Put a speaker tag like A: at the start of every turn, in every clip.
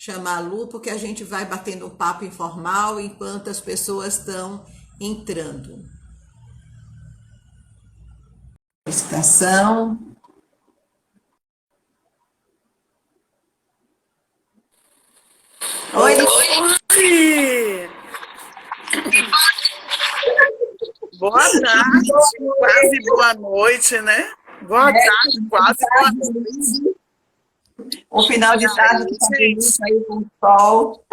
A: chamar a Lu, porque a gente vai batendo um papo informal enquanto as pessoas estão entrando. Estação. Oi,
B: Oi! Boa tarde, quase boa noite, né? Boa tarde, quase boa noite.
A: O final de tarde que está aí com o sol.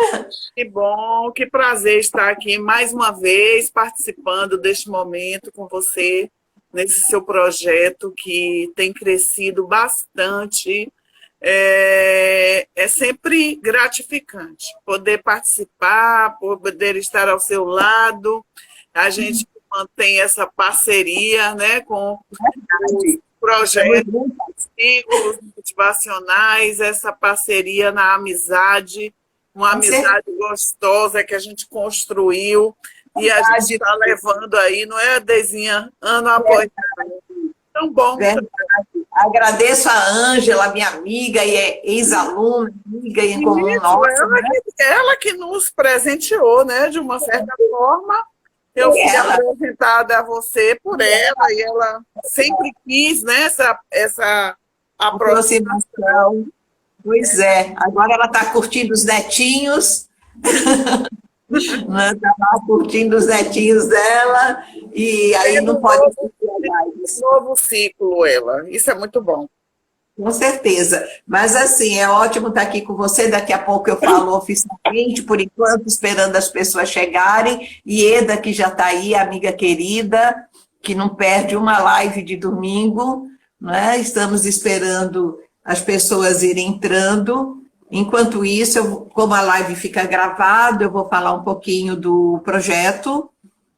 B: Que bom, que prazer estar aqui mais uma vez participando deste momento com você, nesse seu projeto que tem crescido bastante. É sempre gratificante poder participar, poder estar ao seu lado. A gente mantém essa parceria, né, com os projetos, ciclos motivacionais, essa parceria na amizade, uma amizade gostosa que a gente construiu e a gente está levando aí, não é, Dezinha? Ano após ano. Tão bom.
A: Verdade. Agradeço a Ângela, minha amiga e ex-aluna, amiga em comum nossa.
B: Ela que nos presenteou, né, de uma certa forma. Eu fui apresentada a você por ela, e ela sempre quis, né, essa aproximação.
A: Pois é, agora ela está curtindo os netinhos, está lá curtindo os netinhos dela, e aí não pode assistir mais.
B: Novo ciclo, ela. Isso é muito bom.
A: Com certeza. Mas, assim, é ótimo estar aqui com você. Daqui a pouco eu falo oficialmente, por enquanto, esperando as pessoas chegarem. E Eda, que já está aí, amiga querida, que não perde uma live de domingo, né? Estamos esperando as pessoas irem entrando. Enquanto isso, como a live fica gravada, eu vou falar um pouquinho do projeto,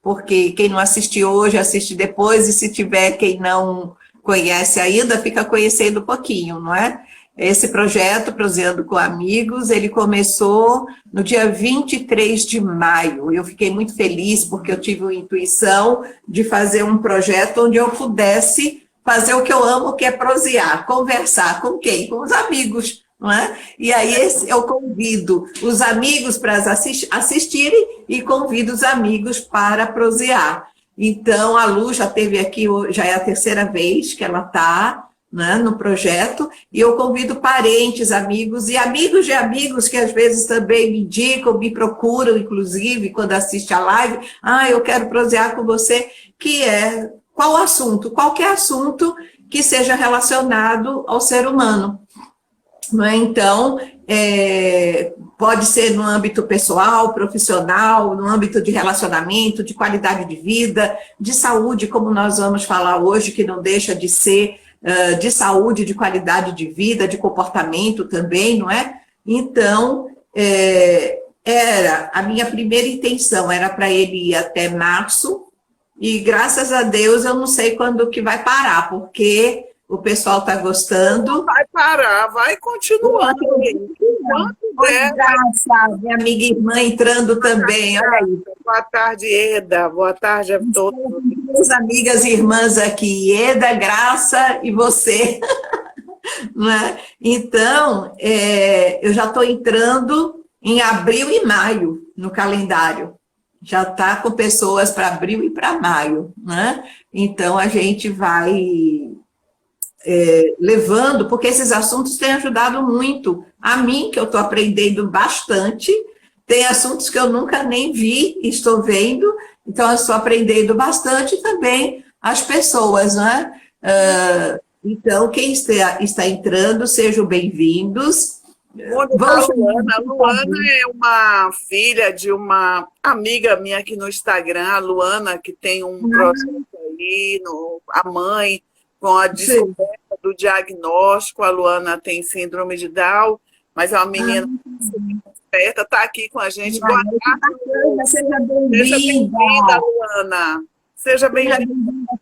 A: porque quem não assistiu hoje, assiste depois, e se tiver quem não conhece ainda, fica conhecendo um pouquinho, não é? Esse projeto, Proseando com Amigos, ele começou no dia 23 de maio. Eu fiquei muito feliz porque eu tive a intuição de fazer um projeto onde eu pudesse fazer o que eu amo, que é prosear, conversar. Com quem? Com os amigos, não é? E aí eu convido os amigos para assistirem e convido os amigos para prosear. Então, a Lu já esteve aqui, já é a terceira vez que ela está, né, no projeto, e eu convido parentes, amigos e amigos de amigos que às vezes também me indicam, me procuram, inclusive, quando assiste a live, eu quero prosear com você, que é qual assunto? Qualquer assunto que seja relacionado ao ser humano. Então, pode ser no âmbito pessoal, profissional, no âmbito de relacionamento, de qualidade de vida, de saúde, como nós vamos falar hoje, que não deixa de ser de saúde, de qualidade de vida, de comportamento também, não é? Então, a minha primeira intenção era para ele ir até março, e graças a Deus eu não sei quando que vai parar, porque o pessoal está gostando.
B: Não vai parar, vai continuando.
A: Graça, minha amiga irmã entrando também, olha aí.
B: Boa tarde, Eda. Boa tarde a todos.
A: Minhas amigas e irmãs aqui, Eda, Graça e você. Não é? Então, eu já estou entrando em abril e maio no calendário. Já está com pessoas para abril e para maio, né? Então, a gente vai levando, porque esses assuntos têm ajudado muito a mim, que eu estou aprendendo bastante. Tem assuntos que eu nunca nem vi, estou vendo, então eu estou aprendendo bastante também as pessoas, né? Então, quem está entrando, sejam bem-vindos.
B: A Luana é uma filha de uma amiga minha aqui no Instagram, a Luana, que tem um projeto aí, a mãe, com a descoberta do diagnóstico. A Luana tem síndrome de Down, mas é uma menina esperta, está aqui com a gente. Boa tarde.
A: Seja bem-vinda,
B: Luana. Seja bem-vinda,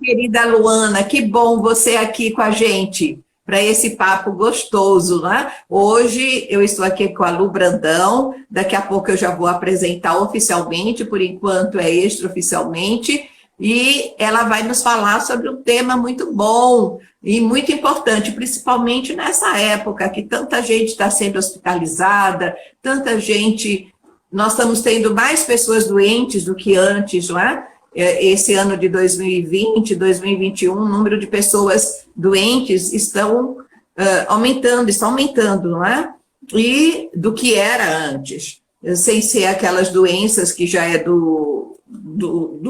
A: querida Luana. Que bom você aqui com a gente, para esse papo gostoso, né? Hoje eu estou aqui com a Lu Brandão, daqui a pouco eu já vou apresentar oficialmente, por enquanto é extraoficialmente, e ela vai nos falar sobre um tema muito bom e muito importante, principalmente nessa época que tanta gente está sendo hospitalizada, tanta gente, nós estamos tendo mais pessoas doentes do que antes, não é? Esse ano de 2020, 2021, o número de pessoas doentes estão aumentando, não é? E do que era antes, sem ser aquelas doenças que já é do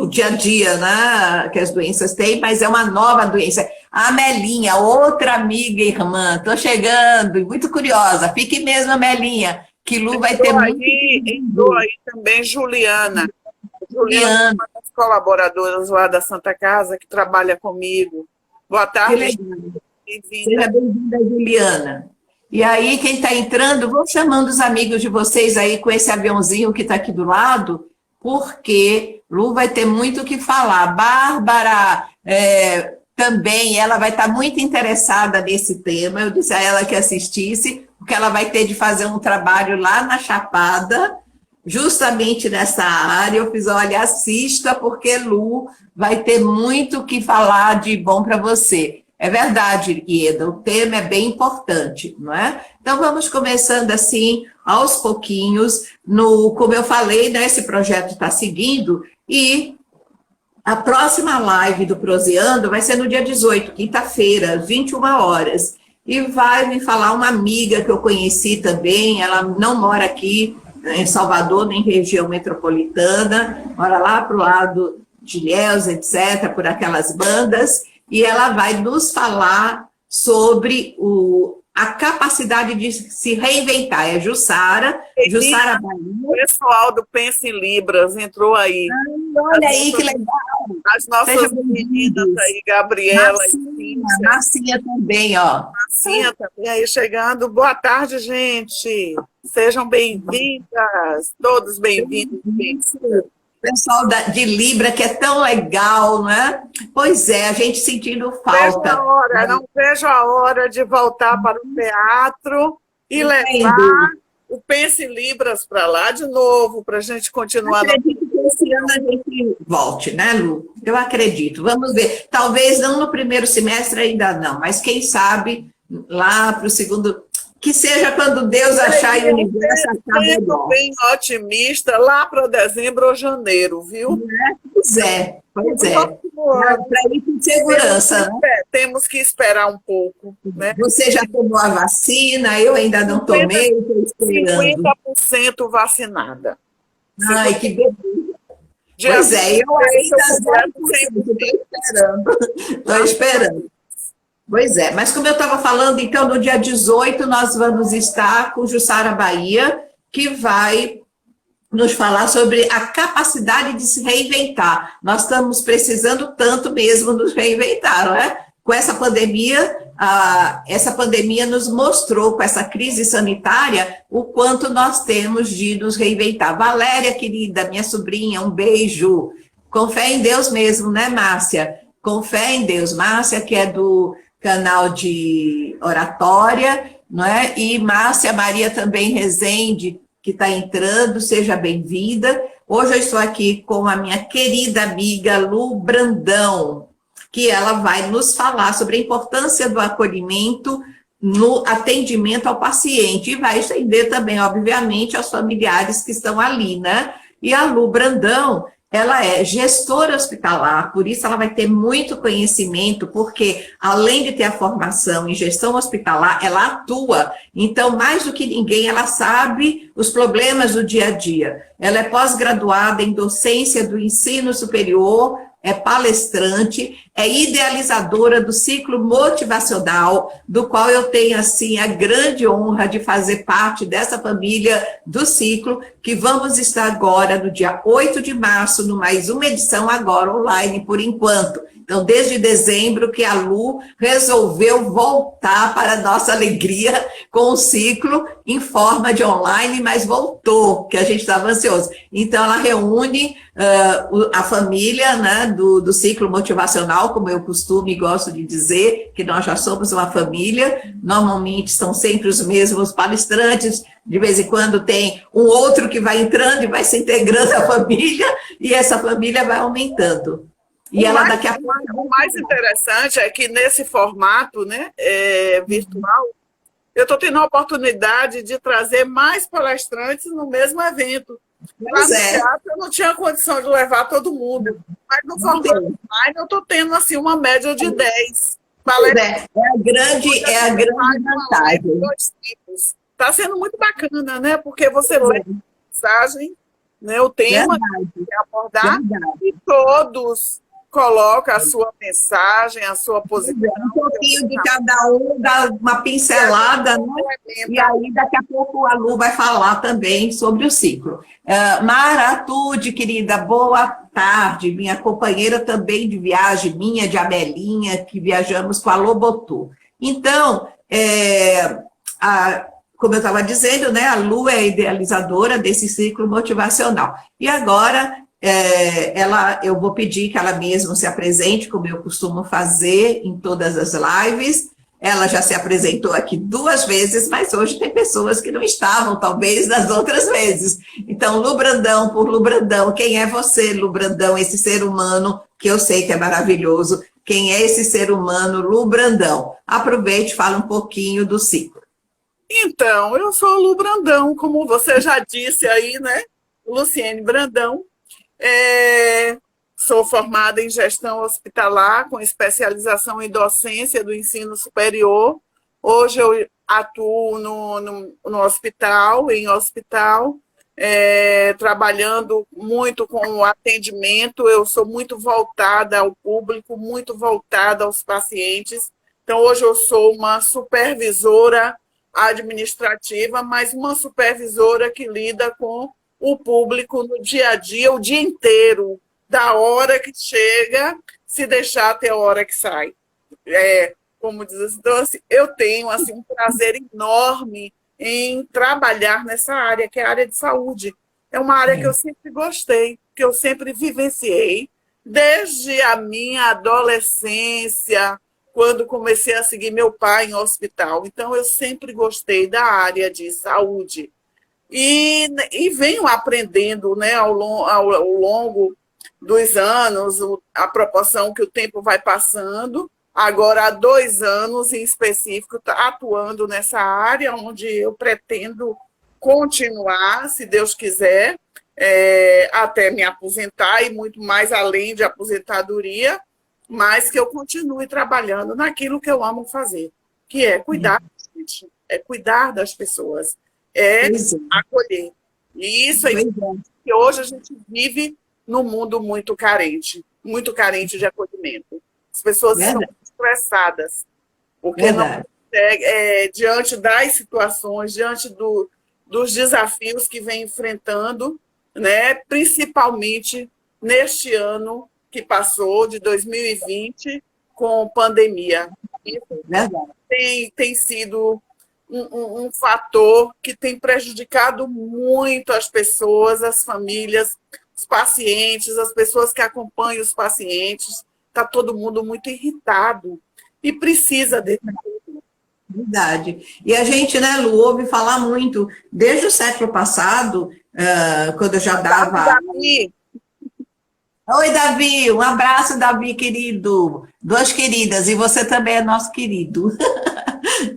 A: dia a dia, né, que as doenças têm, mas é uma nova doença. A Amelinha, outra amiga e irmã, estou chegando, muito curiosa, fique mesmo, Amelinha, que Lu vai ter muito...
B: Entrou aí também Juliana. Juliana é uma das colaboradoras lá da Santa Casa, que trabalha comigo. Boa tarde.
A: Seja bem-vinda, Juliana. E aí, quem está entrando, vou chamando os amigos de vocês aí com esse aviãozinho que está aqui do lado, porque Lu vai ter muito o que falar. Bárbara, também, ela vai estar muito interessada nesse tema. Eu disse a ela que assistisse, porque ela vai ter de fazer um trabalho lá na Chapada, justamente nessa área. Eu fiz, olha, assista, porque Lu vai ter muito o que falar de bom para você. É verdade, Ieda, o tema é bem importante, não é? Então, vamos começando assim, aos pouquinhos, como eu falei, né, esse projeto está seguindo, e a próxima live do Proseando vai ser no dia 18, quinta-feira, às 21 horas, e vai me falar uma amiga que eu conheci também, ela não mora aqui em Salvador, nem região metropolitana, mora lá para o lado de Ilhéus, etc., por aquelas bandas, e ela vai nos falar sobre a capacidade de se reinventar. É Jussara Bahia.
B: O pessoal do Pensa em Libras entrou aí.
A: Olha aí, que legal.
B: As nossas meninas aí, Gabriela
A: Marcinha também, ó.
B: Marcinha também aí chegando. Boa tarde, gente. Sejam bem-vindas, todos bem-vindos.
A: Pessoal de Libra, que é tão legal, não é? Pois é, a gente sentindo falta.
B: Não vejo a hora de voltar para o teatro e levar o Pense em Libras para lá de novo, para a gente continuar.
A: Eu acredito que esse ano a gente volte, né, Lu? Eu acredito. Vamos ver. Talvez não no primeiro semestre ainda não, mas quem sabe lá para o segundo... Que seja quando Deus achar e o universo achar melhor.
B: Bem otimista, lá para dezembro ou janeiro, viu?
A: Pois é. Para ir com segurança.
B: Temos que esperar um pouco. Né?
A: Você já tomou a vacina, eu ainda não tomei, estou esperando.
B: 50% vacinada.
A: Ai, que beleza. Pois é, eu ainda estou esperando. Pois é, mas como eu estava falando, então, no dia 18, nós vamos estar com Jussara Bahia, que vai nos falar sobre a capacidade de se reinventar. Nós estamos precisando tanto mesmo nos reinventar, não é? Com essa pandemia nos mostrou, com essa crise sanitária, o quanto nós temos de nos reinventar. Valéria, querida, minha sobrinha, um beijo. Com fé em Deus mesmo, né, Márcia? Com fé em Deus. Márcia, que é do canal de oratória, não é? E Márcia Maria também Rezende, que está entrando, seja bem-vinda. Hoje eu estou aqui com a minha querida amiga Lu Brandão, que ela vai nos falar sobre a importância do acolhimento no atendimento ao paciente, e vai estender também, obviamente, aos familiares que estão ali, né? E a Lu Brandão, ela é gestora hospitalar, por isso ela vai ter muito conhecimento, porque além de ter a formação em gestão hospitalar, ela atua. Então, mais do que ninguém, ela sabe os problemas do dia a dia. Ela é pós-graduada em docência do ensino superior, é palestrante, é idealizadora do ciclo motivacional, do qual eu tenho, assim, a grande honra de fazer parte dessa família do ciclo, que vamos estar agora, no dia 8 de março, no mais uma edição agora online, por enquanto. Então, desde dezembro que a Lu resolveu voltar para a nossa alegria com o ciclo em forma de online, mas voltou, que a gente estava ansioso. Então, ela reúne a família, né, do ciclo motivacional, como eu costumo e gosto de dizer, que nós já somos uma família, normalmente são sempre os mesmos palestrantes, de vez em quando tem um outro que vai entrando e vai se integrando à família, e essa família vai aumentando. E ela daqui a pouco...
B: O mais interessante é que nesse formato, né, virtual, eu estou tendo a oportunidade de trazer mais palestrantes no mesmo evento. Lá no teatro eu não tinha condição de levar todo mundo, mas no formato online eu estou tendo assim, uma média de 10 palestrantes.
A: É a grande vantagem.
B: Está sendo muito bacana, né? Porque você lê a mensagem, né, o tema que quer abordar, e todos colocam a sua mensagem, a sua posição.
A: Um pouquinho de cada um, dá uma pincelada, né? E aí daqui a pouco a Lu vai falar também sobre o ciclo. Mara Tude, querida, boa tarde, minha companheira também de viagem, minha, de Abelinha, que viajamos com a Lobotu. Então, como eu estava dizendo, né, a Lu é a idealizadora desse ciclo motivacional. E agora, eu vou pedir que ela mesma se apresente, como eu costumo fazer em todas as lives. Ela já se apresentou aqui 2 vezes, mas hoje tem pessoas que não estavam, talvez, nas outras vezes. Então, Lu Brandão, por Lu Brandão, quem é você, Lu Brandão, esse ser humano que eu sei que é maravilhoso? Quem é esse ser humano, Lu Brandão? Aproveite e fala um pouquinho do ciclo.
B: Então, eu sou Lu Brandão, como você já disse aí, né? Luciene Brandão. Sou formada em gestão hospitalar, com especialização em docência do ensino superior. Hoje eu atuo no hospital, trabalhando muito com o atendimento. Eu sou muito voltada ao público, muito voltada aos pacientes. Então, hoje eu sou uma supervisora administrativa, mas uma supervisora que lida com o público no dia a dia, o dia inteiro, da hora que chega, se deixar até a hora que sai. Como diz assim, então, assim, eu tenho assim, um prazer enorme em trabalhar nessa área, que é a área de saúde. É uma área que eu sempre gostei, que eu sempre vivenciei, desde a minha adolescência, quando comecei a seguir meu pai em hospital. Então, eu sempre gostei da área de saúde. E venho aprendendo, né, ao longo dos anos, a proporção que o tempo vai passando. Agora, há 2 anos, em específico, atuando nessa área, onde eu pretendo continuar, se Deus quiser, até me aposentar, e muito mais além de aposentadoria, mas que eu continue trabalhando naquilo que eu amo fazer, que é cuidar da gente, é cuidar das pessoas, acolher. E isso é que hoje a gente vive num mundo muito carente de acolhimento. As pessoas estão estressadas, porque não diante das situações, diante dos desafios que vem enfrentando, né, principalmente neste ano que passou, de 2020, com pandemia. Isso tem sido um fator que tem prejudicado muito as pessoas, as famílias, os pacientes, as pessoas que acompanham os pacientes. Está todo mundo muito irritado e precisa desse acolhimento.
A: Verdade. E a gente, né, Lu, ouve falar muito, desde o século passado, quando eu já dava... Oi, Davi, um abraço, Davi, querido. 2 queridas, e você também é nosso querido,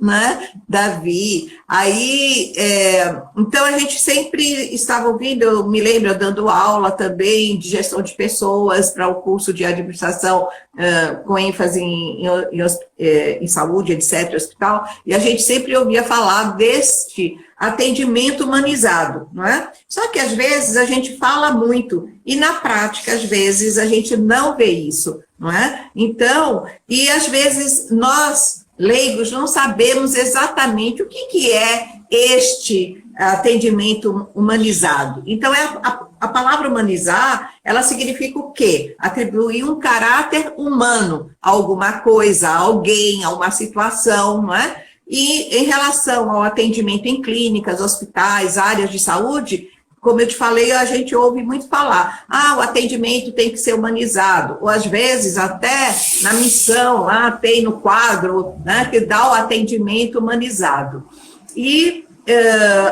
A: né, Davi? Aí, então a gente sempre estava ouvindo, eu me lembro, eu dando aula também de gestão de pessoas para o curso de administração com ênfase em saúde, etc., hospital, e a gente sempre ouvia falar deste atendimento humanizado, não é? Só que às vezes a gente fala muito e na prática às vezes a gente não vê isso, não é? Então, e às vezes nós leigos não sabemos exatamente o que é este atendimento humanizado. Então, a palavra humanizar, ela significa o quê? Atribuir um caráter humano a alguma coisa, a alguém, a uma situação, não é? E em relação ao atendimento em clínicas, hospitais, áreas de saúde, como eu te falei, a gente ouve muito falar, o atendimento tem que ser humanizado, ou às vezes até na missão, lá tem no quadro, né, que dá o atendimento humanizado. E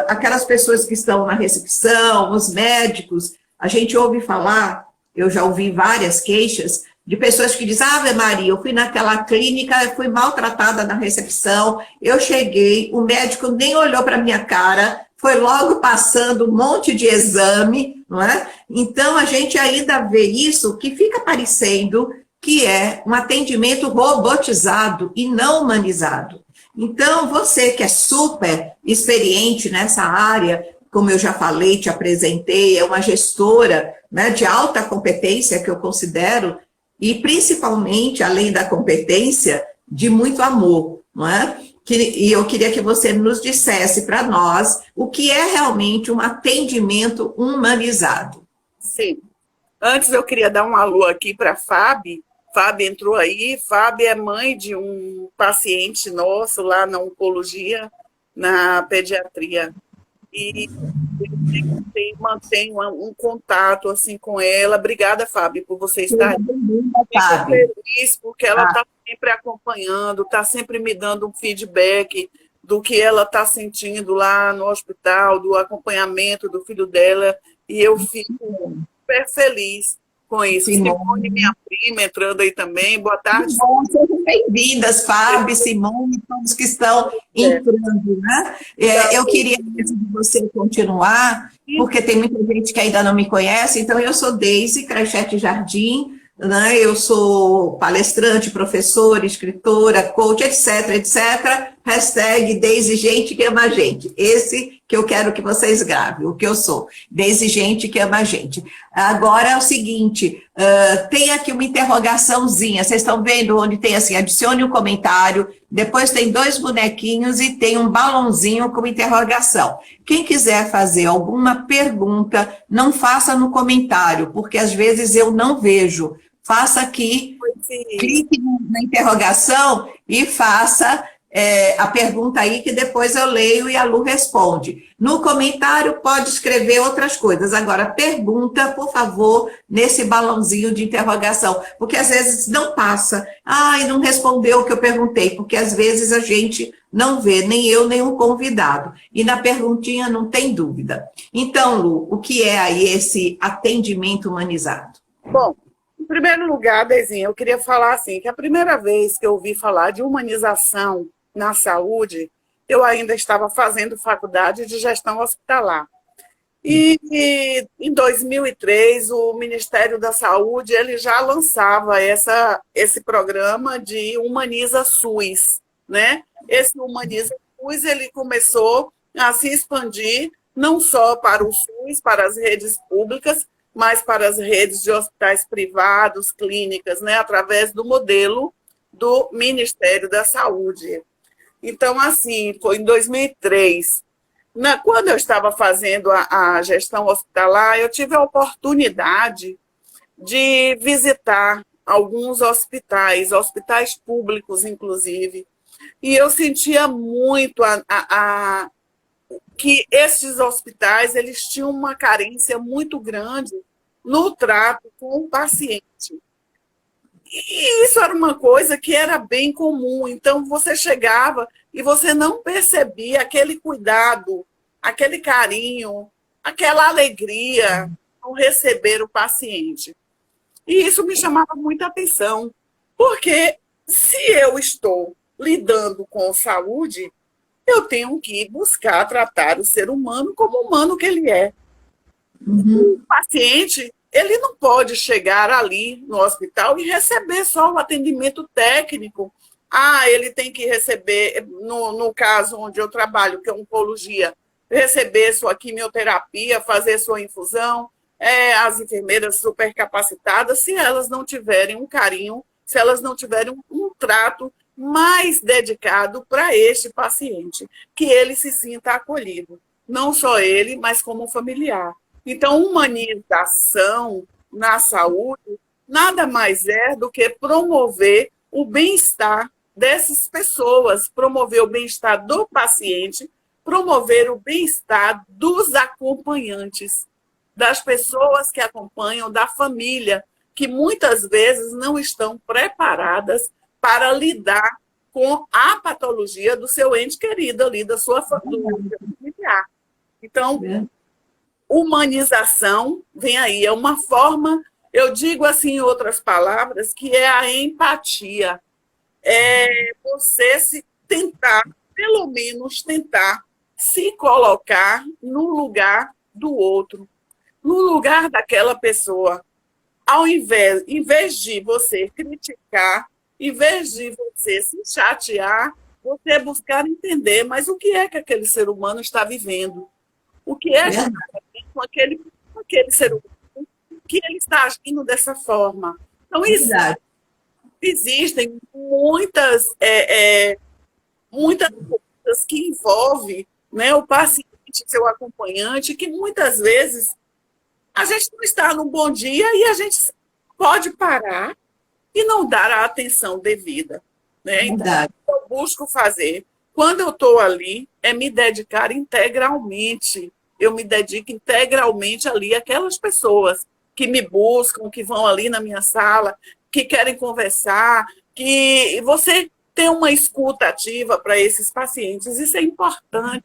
A: aquelas pessoas que estão na recepção, os médicos, a gente ouve falar, eu já ouvi várias queixas, de pessoas que dizem, Ave Maria, eu fui naquela clínica, eu fui maltratada na recepção, eu cheguei, o médico nem olhou para a minha cara, foi logo passando um monte de exame, não é? Então, a gente ainda vê isso que fica parecendo que é um atendimento robotizado e não humanizado. Então, você que é super experiente nessa área, como eu já falei, te apresentei, é uma gestora, né, de alta competência, que eu considero, e principalmente, além da competência, de muito amor, não é? E eu queria que você nos dissesse para nós o que é realmente um atendimento humanizado.
B: Sim. Antes eu queria dar um alô aqui para a Fábio. Fábio entrou aí. Fábio é mãe de um paciente nosso lá na oncologia, na pediatria. E eu mantenho um contato assim com ela. Obrigada, Fábio, por você estar aqui. Fico feliz porque ela está sempre acompanhando, está sempre me dando um feedback do que ela está sentindo lá no hospital, do acompanhamento do filho dela, e eu fico super feliz com isso. Simone, minha prima, entrando aí também. Boa tarde.
A: Bom, sejam bem-vindas, Fábio, Simone, todos que estão entrando, né? Eu queria, antes de você continuar, porque tem muita gente que ainda não me conhece, então eu sou Deise Crachete Jardim, né? Eu sou palestrante, professora, escritora, coach, etc, etc. Hashtag Deise Gente que ama a gente. Esse que eu quero que vocês gravem, o que eu sou. Deise Gente que ama a gente. Agora é o seguinte, tem aqui uma interrogaçãozinha, vocês estão vendo onde tem assim, adicione um comentário, depois tem 2 bonequinhos e tem um balãozinho com interrogação. Quem quiser fazer alguma pergunta, não faça no comentário, porque às vezes eu não vejo. Faça aqui, clique na interrogação e faça a pergunta aí que depois eu leio e a Lu responde. No comentário pode escrever outras coisas. Agora, pergunta, por favor, nesse balãozinho de interrogação, porque às vezes não passa. E não respondeu o que eu perguntei, porque às vezes a gente não vê, nem eu, nem o convidado. E na perguntinha não tem dúvida. Então, Lu, o que é aí esse atendimento humanizado?
B: Bom, em primeiro lugar, Dezinha, eu queria falar assim, que a primeira vez que eu ouvi falar de humanização na saúde, eu ainda estava fazendo faculdade de gestão hospitalar. E em 2003, o Ministério da Saúde ele já lançava esse programa de Humaniza SUS, né? Esse Humaniza SUS ele começou a se expandir não só para o SUS, para as redes públicas, mas para as redes de hospitais privados, clínicas, né? Através do modelo do Ministério da Saúde. Então, assim, foi em 2003. Quando eu estava fazendo a gestão hospitalar, eu tive a oportunidade de visitar alguns hospitais públicos, inclusive, e eu sentia muito que esses hospitais eles tinham uma carência muito grande no trato com o paciente. E isso era uma coisa que era bem comum. Então, você chegava e você não percebia aquele cuidado, aquele carinho, aquela alegria ao receber o paciente. E isso me chamava muita atenção, porque se eu estou lidando com saúde, eu tenho que buscar tratar o ser humano como humano que ele é. O paciente, ele não pode chegar ali no hospital e receber só o atendimento técnico. Ele tem que receber, no caso onde eu trabalho, que é oncologia, receber sua quimioterapia, fazer sua infusão, as enfermeiras super capacitadas, se elas não tiverem um carinho, se elas não tiverem um trato mais dedicado para este paciente, que ele se sinta acolhido. Não só ele, mas como familiar. Então, humanização na saúde nada mais é do que promover o bem-estar dessas pessoas, promover o bem-estar do paciente, promover o bem-estar dos acompanhantes, das pessoas que acompanham, da família, que muitas vezes não estão preparadas para lidar com a patologia do seu ente querido ali, da sua família familiar. Então, humanização, vem aí, é uma forma Eu digo assim, em outras palavras, que é a empatia. É você se tentar, pelo menos tentar, se colocar no lugar do outro, no lugar daquela pessoa. Em vez de você criticar, em vez de você se chatear, você buscar entender, mas o que é que aquele ser humano está vivendo? O que é que está
A: Verdade.
B: vivendo com aquele ser humano que ele está agindo dessa forma? Então,
A: Verdade.
B: existem muitas coisas que envolvem, né, o paciente, seu acompanhante, que muitas vezes a gente não está num bom dia e a gente pode parar e não dar a atenção devida. Né? Então,
A: Verdade.
B: o que eu busco fazer, quando eu estou ali, é me dedicar integralmente. Eu me dedico integralmente ali àquelas pessoas que me buscam, que vão ali na minha sala, que querem conversar, que você ter uma escuta ativa para esses pacientes. Isso é importante,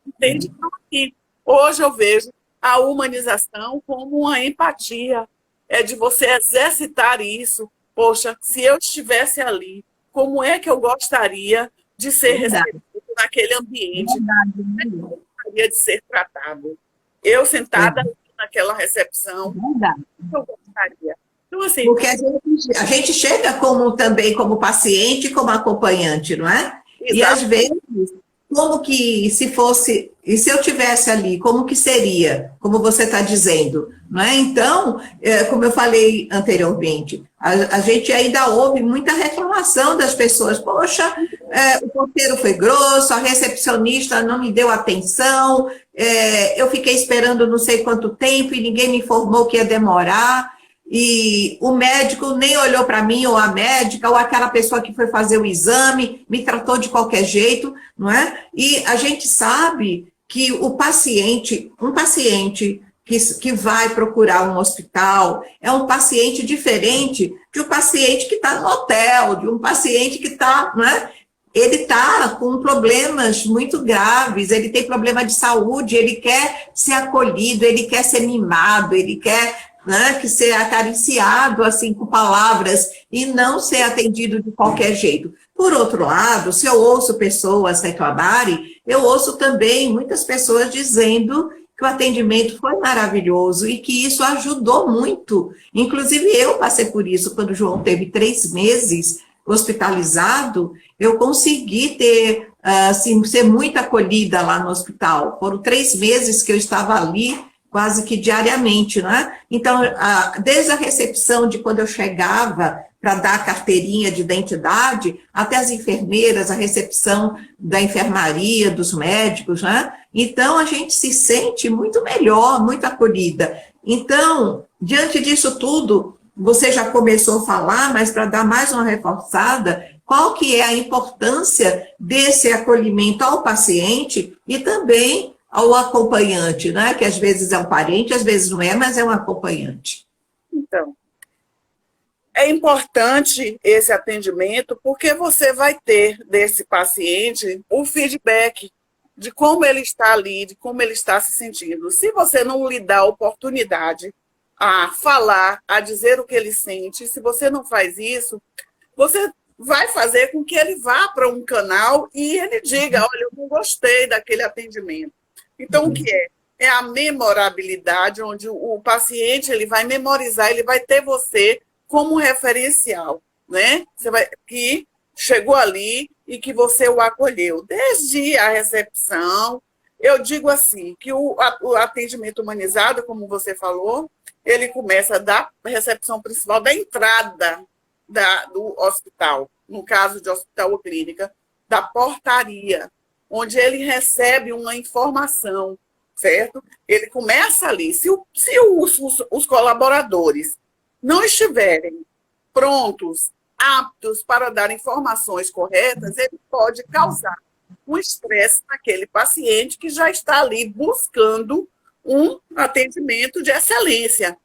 B: entende? Então, aqui, hoje eu vejo a humanização como uma empatia, é de você exercitar isso. Poxa, se eu estivesse ali, como é que eu gostaria de ser
A: Verdade.
B: recebido naquele ambiente?
A: Verdade.
B: Como eu gostaria de ser tratado? Eu sentada naquela recepção,
A: Verdade.
B: eu gostaria. Então, assim,
A: Porque a gente chega como também como paciente, como acompanhante, não é? E às
B: exato,
A: vezes, como que se fosse, e se eu tivesse ali, como que seria? Como você está dizendo, não é? Então, como eu falei anteriormente, a gente ainda ouve muita reclamação das pessoas. Poxa, o porteiro foi grosso, a recepcionista não me deu atenção, eu fiquei esperando não sei quanto tempo e ninguém me informou que ia demorar. E o médico nem olhou para mim, ou a médica, ou aquela pessoa que foi fazer o exame, me tratou de qualquer jeito, não é? E a gente sabe que o paciente, um paciente que vai procurar um hospital, é um paciente diferente de um paciente que está no hotel, de um paciente que está, não é? Ele está com problemas muito graves, ele tem problema de saúde, ele quer ser acolhido, ele quer ser mimado, ele quer, né, que ser acariciado assim com palavras e não ser atendido de qualquer jeito. Por outro lado, se eu ouço pessoas reclamarem, eu ouço também muitas pessoas dizendo que o atendimento foi maravilhoso e que isso ajudou muito. Inclusive, eu passei por isso quando o João teve 3 meses hospitalizado, eu consegui ter, assim, ser muito acolhida lá no hospital. Foram 3 meses que eu estava ali, quase que diariamente, né? Então, desde a recepção de quando eu chegava para dar a carteirinha de identidade, até as enfermeiras, a recepção da enfermaria, dos médicos, né? Então, a gente se sente muito melhor, muito acolhida. Então, diante disso tudo, você já começou a falar, mas para dar mais uma reforçada, qual que é a importância desse acolhimento ao paciente e também ao acompanhante, né? Que às vezes é um parente, às vezes não é, mas é um acompanhante.
B: então, é importante esse atendimento porque você vai ter desse paciente o feedback de como ele está ali, de como ele está se sentindo. Se você não lhe dá a oportunidade a falar, a dizer o que ele sente, se você não faz isso, você vai fazer com que ele vá para um canal e ele diga, olha, eu não gostei daquele atendimento. Então, o que é? É a memorabilidade, onde o paciente ele vai memorizar, ele vai ter você como referencial, né? Você vai, que chegou ali e que você o acolheu. Desde a recepção, eu digo assim, que o atendimento humanizado, como você falou, ele começa da recepção principal, da entrada do hospital, no caso de hospital ou clínica, da portaria, onde ele recebe uma informação, certo? Ele começa ali. Se os colaboradores não estiverem prontos, aptos para dar informações corretas, ele pode causar um estresse naquele paciente que já está ali buscando um atendimento de excelência.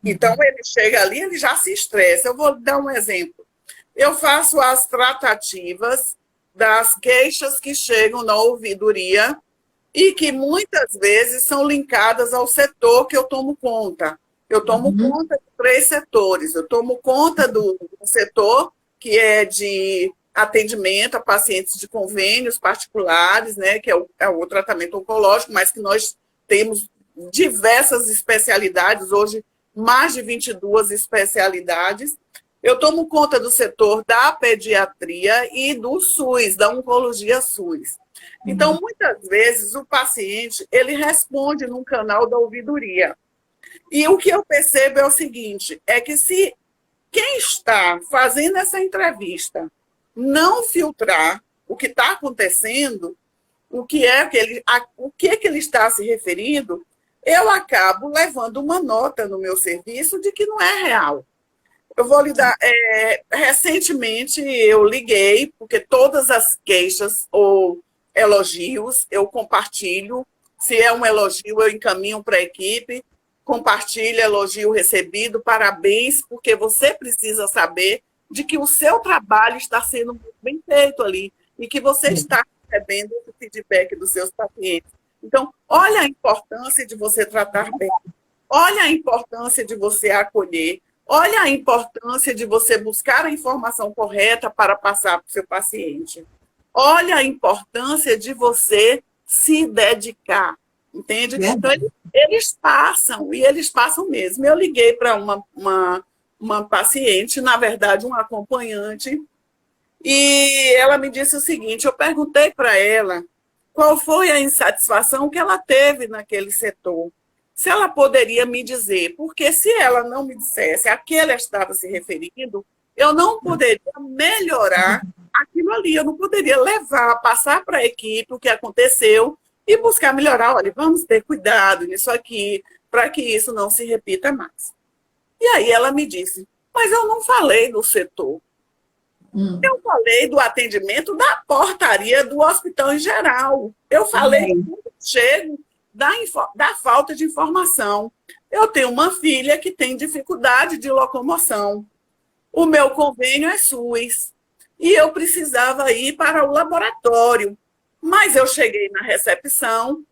B: Então, ele chega ali, ele já se estressa. Eu vou dar um exemplo. Eu faço as tratativas das queixas que chegam na ouvidoria e que muitas vezes são linkadas ao setor que eu tomo conta. Eu tomo conta de 3 setores. Eu tomo conta do setor que é de atendimento a pacientes de convênios particulares, né, que é o tratamento oncológico, mas que nós temos diversas especialidades, hoje mais de 22 especialidades. Eu tomo conta do setor da pediatria e do SUS, da oncologia SUS. Então, muitas vezes, o paciente ele responde num canal da ouvidoria. E o que eu percebo é o seguinte, é que se quem está fazendo essa entrevista não filtrar o que está acontecendo, o que ele está se referindo, eu acabo levando uma nota no meu serviço de que não é real. Eu vou lhe dar. Recentemente eu liguei, porque todas as queixas ou elogios eu compartilho. Se é um elogio, eu encaminho para a equipe, compartilho, elogio recebido, parabéns, porque você precisa saber de que o seu trabalho está sendo muito bem feito ali e que você está recebendo o feedback dos seus pacientes. Então, olha a importância de você tratar bem, olha a importância de você acolher, olha a importância de você buscar a informação correta para passar para o seu paciente. Olha a importância de você se dedicar, entende? Então, eles passam, e eles passam mesmo. Eu liguei para uma paciente, na verdade, uma acompanhante, e ela me disse o seguinte, eu perguntei para ela qual foi a insatisfação que ela teve naquele setor. Se ela poderia me dizer, porque se ela não me dissesse a que ela estava se referindo, eu não poderia melhorar aquilo ali, eu não poderia levar, passar para a equipe o que aconteceu e buscar melhorar. Olha, vamos ter cuidado nisso aqui, para que isso não se repita mais. E aí ela me disse, mas eu não falei do setor. Eu falei do atendimento da portaria do hospital em geral. Eu falei do chego da falta de informação. Eu tenho uma filha que tem dificuldade de locomoção. O meu convênio é SUS. E eu precisava ir para o laboratório. Mas eu cheguei na recepção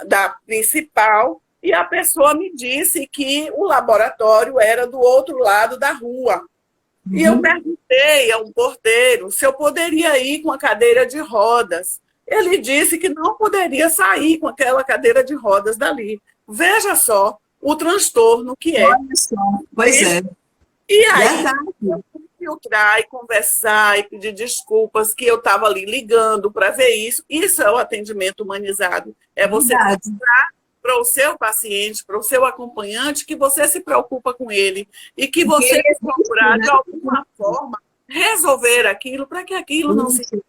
B: da principal e a pessoa me disse que o laboratório era do outro lado da rua. E eu perguntei a um porteiro se eu poderia ir com a cadeira de rodas. Ele disse que não poderia sair com aquela cadeira de rodas dali. Veja só o transtorno que é.
A: Pois é.
B: E aí, eu fui filtrar e conversar e pedir desculpas que eu estava ali ligando para ver isso. Isso é o atendimento humanizado. É você mostrar para o seu paciente, para o seu acompanhante, que você se preocupa com ele e que você vai procurar, de alguma forma, resolver aquilo para que aquilo não se... O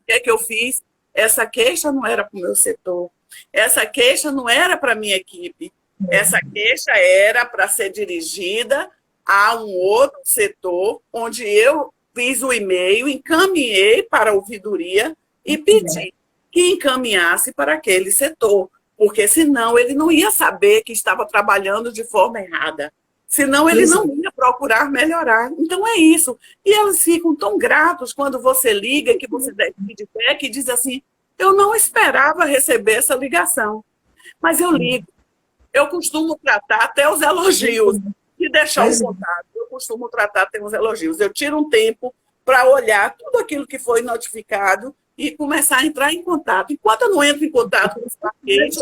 B: que é que eu fiz? Essa queixa não era para o meu setor. Essa queixa não era para a minha equipe. Essa queixa era para ser dirigida a um outro setor, onde eu fiz o e-mail, encaminhei para a ouvidoria e pedi que encaminhasse para aquele setor, porque senão ele não ia saber que estava trabalhando de forma errada, senão ele não ia procurar melhorar. Então é isso. E eles ficam tão gratos quando você liga, que você dá feedback e diz assim, eu não esperava receber essa ligação, mas eu ligo. Eu costumo tratar até os elogios e deixar o contato. Eu costumo tratar até os elogios. Eu tiro um tempo para olhar tudo aquilo que foi notificado e começar a entrar em contato. Enquanto eu não entro em contato com os pacientes...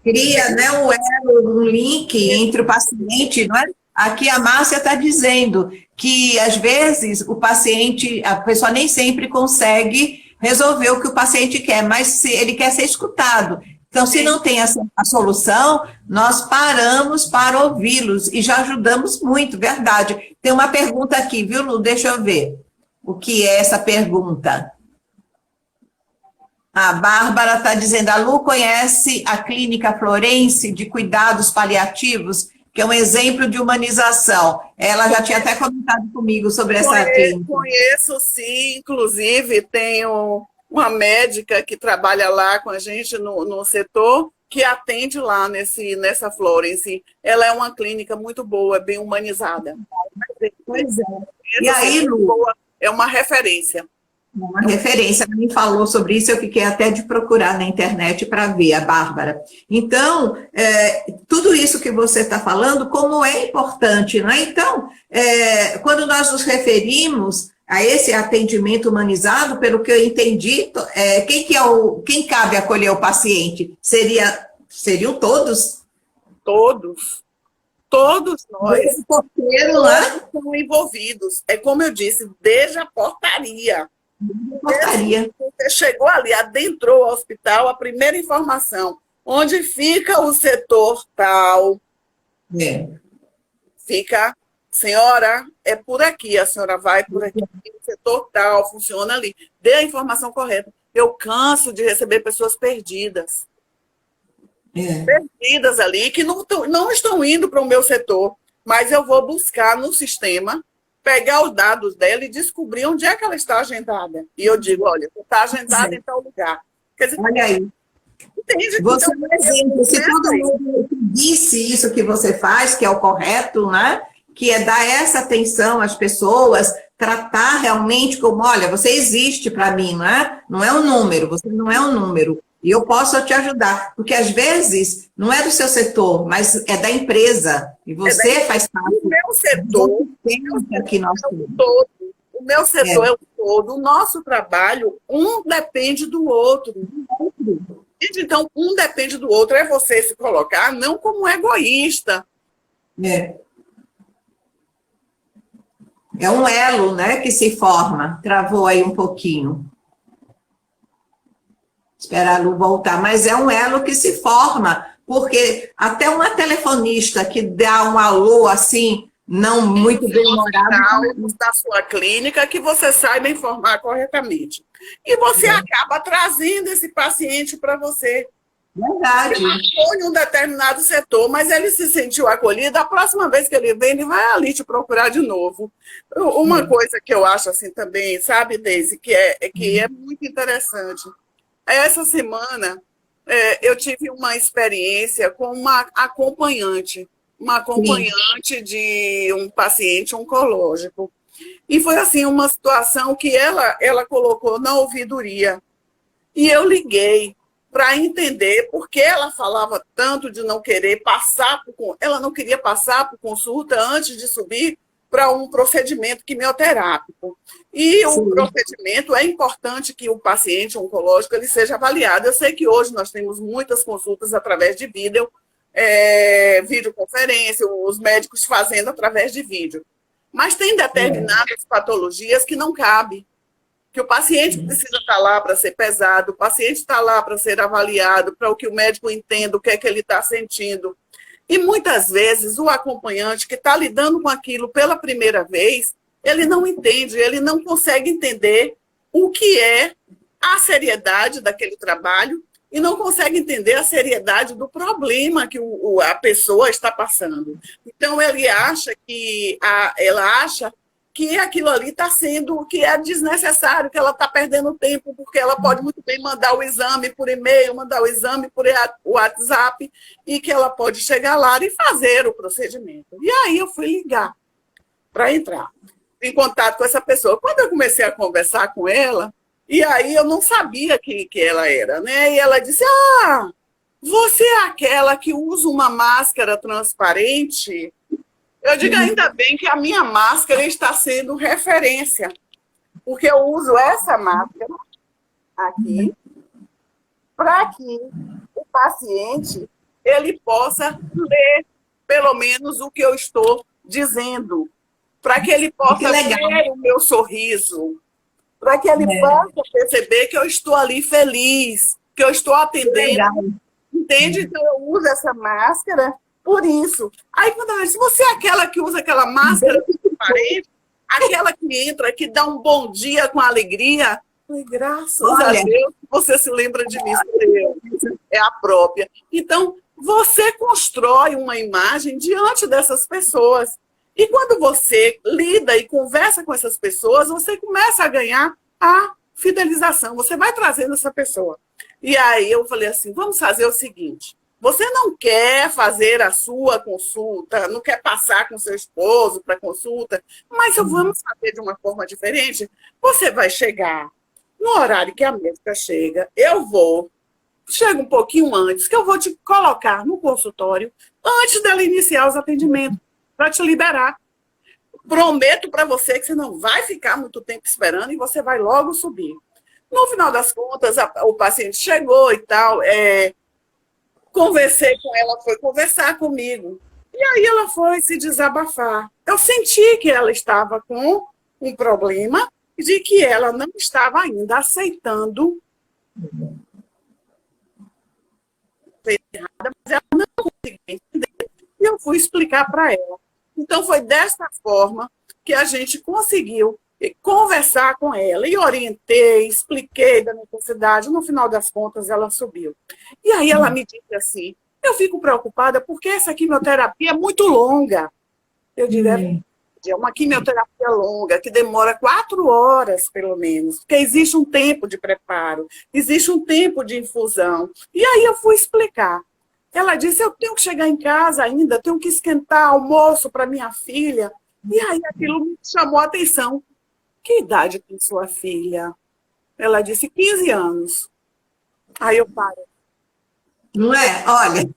A: Cria, né, um link entre o paciente, não é? Aqui a Márcia está dizendo que, às vezes, o paciente, a pessoa nem sempre consegue resolver o que o paciente quer, mas se ele quer ser escutado. Então, se não tem a solução, nós paramos para ouvi-los e já ajudamos muito, verdade. Tem uma pergunta aqui, viu, Lu? Deixa eu ver o que é essa pergunta. A Bárbara está dizendo, a Lu conhece a Clínica Florence de Cuidados Paliativos, que é um exemplo de humanização. Ela já tinha até comentado comigo sobre essa clínica.
B: Conheço, sim. Inclusive, tenho uma médica que trabalha lá com a gente no setor, que atende lá nessa Florence. Ela é uma clínica muito boa, bem humanizada.
A: Pois é. E aí, Lu?
B: É uma referência.
A: Uma referência, me falou sobre isso, eu fiquei até de procurar na internet para ver, a Bárbara. Então, tudo isso que você está falando, como é importante, não é? Então, quando nós nos referimos a esse atendimento humanizado, pelo que eu entendi, quem cabe acolher o paciente? Seriam todos?
B: Todos nós
A: porteiro, né?
B: estão envolvidos. É como eu disse, desde a portaria. Você chegou ali, adentrou o hospital, a primeira informação, onde fica o setor tal, fica, senhora, é por aqui, a senhora vai por aqui, o setor tal, funciona ali. Dê a informação correta. Eu canso de receber pessoas perdidas. Perdidas ali, que não estão indo para o meu setor, mas eu vou buscar no sistema, pegar os dados dela e descobrir onde é que ela está agendada. E eu digo, olha, você está agendada em tal lugar. Quer dizer,
A: olha aí.
B: Entende?
A: Você é um exemplo. Se todo mundo disse isso que você faz, que é o correto, né? Que é dar essa atenção às pessoas, tratar realmente como, olha, você existe para mim, não é? Não é um número, você não é um número. E eu posso te ajudar, porque às vezes não é do seu setor, mas é da empresa. E você faz parte
B: do meu setor.
A: Que nós temos.
B: O meu setor é o todo. O nosso trabalho, um depende do outro. Então, um depende do outro. É você se colocar não como egoísta.
A: É um elo, né, que se forma. Travou aí um pouquinho. Esperar a Lu voltar, mas é um elo que se forma, porque até uma telefonista que dá um alô assim, não muito bem-humorado.
B: Da sua clínica, que você saiba informar corretamente. E você acaba trazendo esse paciente para você.
A: Verdade.
B: Ele foi em um determinado setor, mas ele se sentiu acolhido, a próxima vez que ele vem, ele vai ali te procurar de novo. Uma coisa que eu acho assim também, sabe, Deise, que é muito interessante. Essa semana, eu tive uma experiência com uma acompanhante de um paciente oncológico. E foi assim uma situação que ela colocou na ouvidoria. E eu liguei para entender por que ela falava tanto de não querer ela não queria passar por consulta antes de subir para um procedimento quimioterápico. E o procedimento, é importante que o paciente oncológico ele seja avaliado. Eu sei que hoje nós temos muitas consultas através de videoconferência, os médicos fazendo através de vídeo. Mas tem determinadas patologias que não cabe, que o paciente precisa estar lá para ser pesado, o paciente está lá para ser avaliado, para o que o médico entenda o que é que ele está sentindo. E muitas vezes o acompanhante que está lidando com aquilo pela primeira vez, ele não entende, ele não consegue entender o que é a seriedade daquele trabalho e não consegue entender a seriedade do problema que a pessoa está passando. Então, ela acha que aquilo ali está sendo, que é desnecessário, que ela está perdendo tempo, porque ela pode muito bem mandar o exame por e-mail, mandar o exame por WhatsApp, e que ela pode chegar lá e fazer o procedimento. E aí eu fui ligar para entrar em contato com essa pessoa. Quando eu comecei a conversar com ela, e aí eu não sabia quem que ela era, né? E ela disse, você é aquela que usa uma máscara transparente? Eu digo, ainda bem que a minha máscara está sendo referência, porque eu uso essa máscara aqui para que o paciente ele possa ler, pelo menos, o que eu estou dizendo, para que ele possa ver o meu sorriso, para que ele possa perceber que eu estou ali feliz, que eu estou atendendo. Entende? Então, eu uso essa máscara por isso. Aí, quando ela disse, você é aquela que usa aquela máscara transparente, aquela que entra, que dá um bom dia com alegria? Falei, graças a Deus, você se lembra de mim. É a própria. Então, você constrói uma imagem diante dessas pessoas. E quando você lida e conversa com essas pessoas, você começa a ganhar a fidelização. Você vai trazendo essa pessoa. E aí eu falei assim, vamos fazer o seguinte. Você não quer fazer a sua consulta, não quer passar com seu esposo para consulta, mas vamos fazer de uma forma diferente. Você vai chegar no horário que a médica chega, chego um pouquinho antes, que eu vou te colocar no consultório antes dela iniciar os atendimentos, para te liberar. Prometo para você que você não vai ficar muito tempo esperando e você vai logo subir. No final das contas, o paciente chegou e tal, conversei com ela, foi conversar comigo. E aí ela foi se desabafar. Eu senti que ela estava com um problema de que ela não estava ainda aceitando errada, mas ela não conseguia entender. E eu fui explicar para ela. Então, foi dessa forma que a gente conseguiu conversar com ela. E orientei, expliquei da necessidade. No final das contas, ela subiu. E aí ela me disse assim, eu fico preocupada porque essa quimioterapia é muito longa. Eu digo, é uma quimioterapia longa, que demora 4 horas, pelo menos, porque existe um tempo de preparo, existe um tempo de infusão. E aí eu fui explicar. Ela disse, eu tenho que chegar em casa ainda, tenho que esquentar almoço para minha filha. E aí aquilo me chamou a atenção. Que idade tem sua filha? Ela disse, 15 anos. Aí eu parei.
A: Não é? Olha.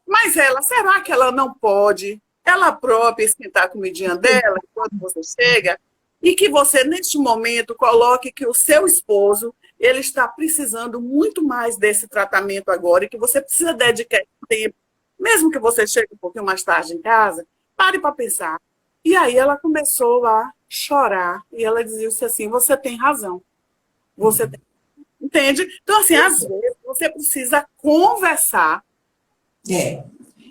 B: Mas ela, será que ela não pode, ela própria, esquentar a comidinha dela enquanto você chega? E que você, neste momento, coloque que o seu esposo, ele está precisando muito mais desse tratamento agora e que você precisa dedicar tempo, mesmo que você chegue um pouquinho mais tarde em casa, pare para pensar. E aí ela começou a chorar e ela dizia assim, você tem razão. Você tem... Entende? Então, assim, às vezes você precisa conversar.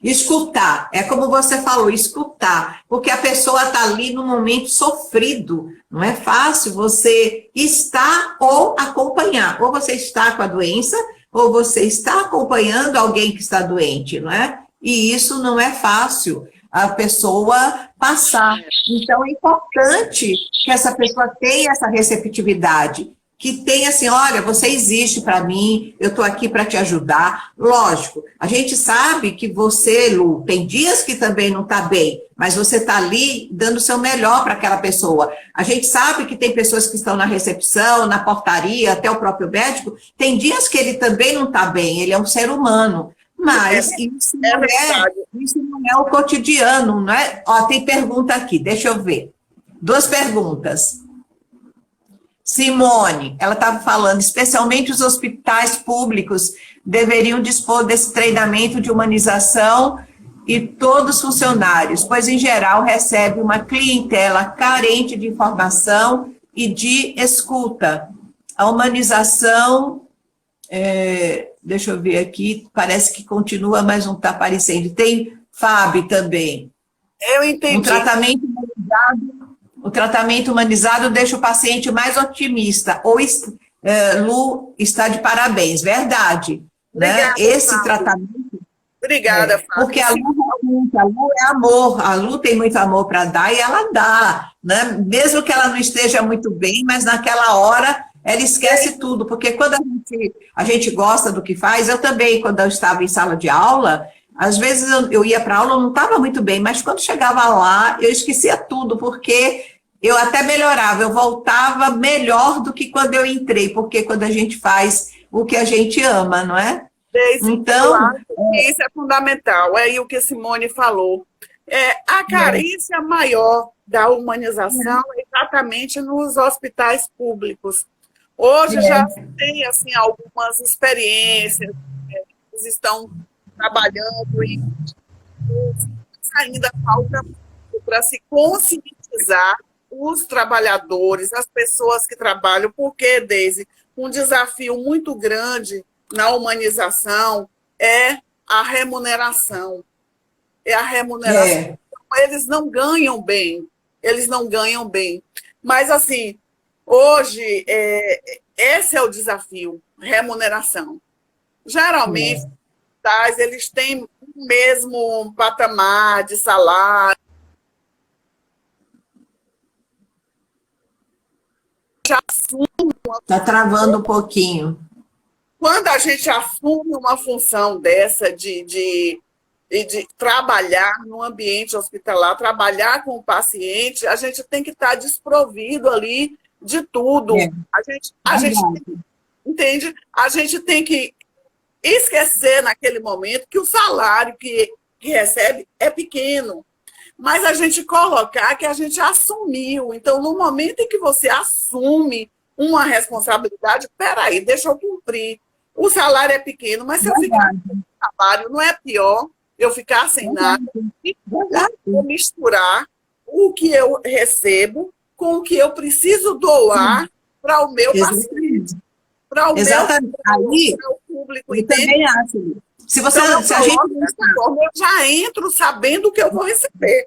A: Escutar, é como você falou, escutar, porque a pessoa está ali num momento sofrido, não é fácil você estar ou acompanhar, ou você está com a doença, ou você está acompanhando alguém que está doente, não é? E isso não é fácil a pessoa passar. Então, é importante que essa pessoa tenha essa receptividade, que tenha assim, olha, você existe para mim, eu estou aqui para te ajudar. Lógico, a gente sabe que você, Lu, tem dias que também não está bem, mas você está ali dando o seu melhor para aquela pessoa. A gente sabe que tem pessoas que estão na recepção, na portaria, até o próprio médico, tem dias que ele também não está bem, ele é um ser humano. Mas isso não é o cotidiano, não é? Ó, tem pergunta aqui, deixa eu ver. 2 perguntas. Simone, ela estava falando, especialmente os hospitais públicos deveriam dispor desse treinamento de humanização e todos os funcionários, pois, em geral, recebe uma clientela carente de informação e de escuta. A humanização, deixa eu ver aqui, parece que continua, mas não está aparecendo. Tem Fábio também.
B: Eu entendi.
A: O tratamento humanizado deixa o paciente mais otimista. Lu está de parabéns, verdade. Obrigada, né? Esse Fábio. Tratamento...
B: Obrigada, Fábio.
A: Porque a Lu é amor, a Lu tem muito amor para dar e ela dá. Né? Mesmo que ela não esteja muito bem, mas naquela hora ela esquece tudo. Porque quando a gente gosta do que faz, eu também, quando eu estava em sala de aula... Às vezes eu ia para aula, eu não estava muito bem, mas quando chegava lá, eu esquecia tudo, porque eu até melhorava, eu voltava melhor do que quando eu entrei, porque quando a gente faz o que a gente ama, não é?
B: Então, isso é fundamental, é o que a Simone falou. A carência maior da humanização é exatamente nos hospitais públicos. Hoje já tem assim, algumas experiências, eles estão trabalhando e ainda falta para se conscientizar os trabalhadores, as pessoas que trabalham, porque, Deise, um desafio muito grande na humanização é a remuneração. É a remuneração. Eles não ganham bem. Eles não ganham bem. Mas, assim, hoje, esse é o desafio, remuneração. Geralmente, eles têm o mesmo patamar de salário.
A: Está travando um pouquinho.
B: Quando a gente assume uma função dessa de trabalhar no ambiente hospitalar, trabalhar com o paciente, a gente tem que estar desprovido ali de tudo.
A: É.
B: A gente entende? A gente tem que esquecer naquele momento que o salário que recebe é pequeno, mas a gente colocar que a gente assumiu. Então, no momento em que você assume uma responsabilidade, peraí, deixa eu cumprir. O salário é pequeno, mas se eu ficar sem trabalho, não é pior eu ficar sem nada e misturar o que eu recebo com o que eu preciso doar para o meu paciente, para o meu público.
A: Eu também acho. Se você, então, se a gente
B: dessa forma, eu já entro sabendo o que eu vou receber.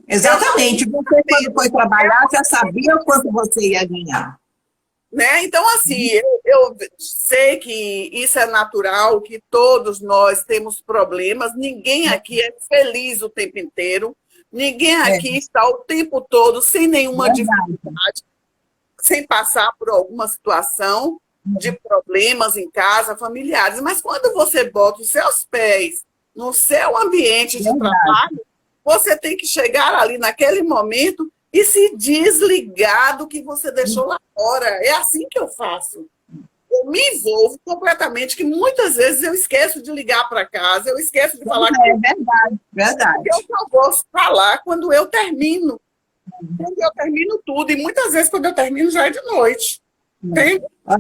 A: Exatamente. Você, quando foi trabalhar, já sabia o quanto você ia ganhar.
B: Né? Então, assim, eu sei que isso é natural, que todos nós temos problemas, ninguém aqui é feliz o tempo inteiro, ninguém aqui está o tempo todo sem nenhuma dificuldade, sem passar por alguma situação de problemas em casa, familiares. Mas quando você bota os seus pés no seu ambiente de trabalho, você tem que chegar ali naquele momento e se desligar do que você deixou lá fora. É assim que eu faço. Eu me envolvo completamente, que muitas vezes eu esqueço de ligar para casa, eu esqueço de falar.
A: É verdade.
B: Porque eu só vou falar quando eu termino. Quando eu termino tudo. E muitas vezes, quando eu termino, já é de noite.
A: A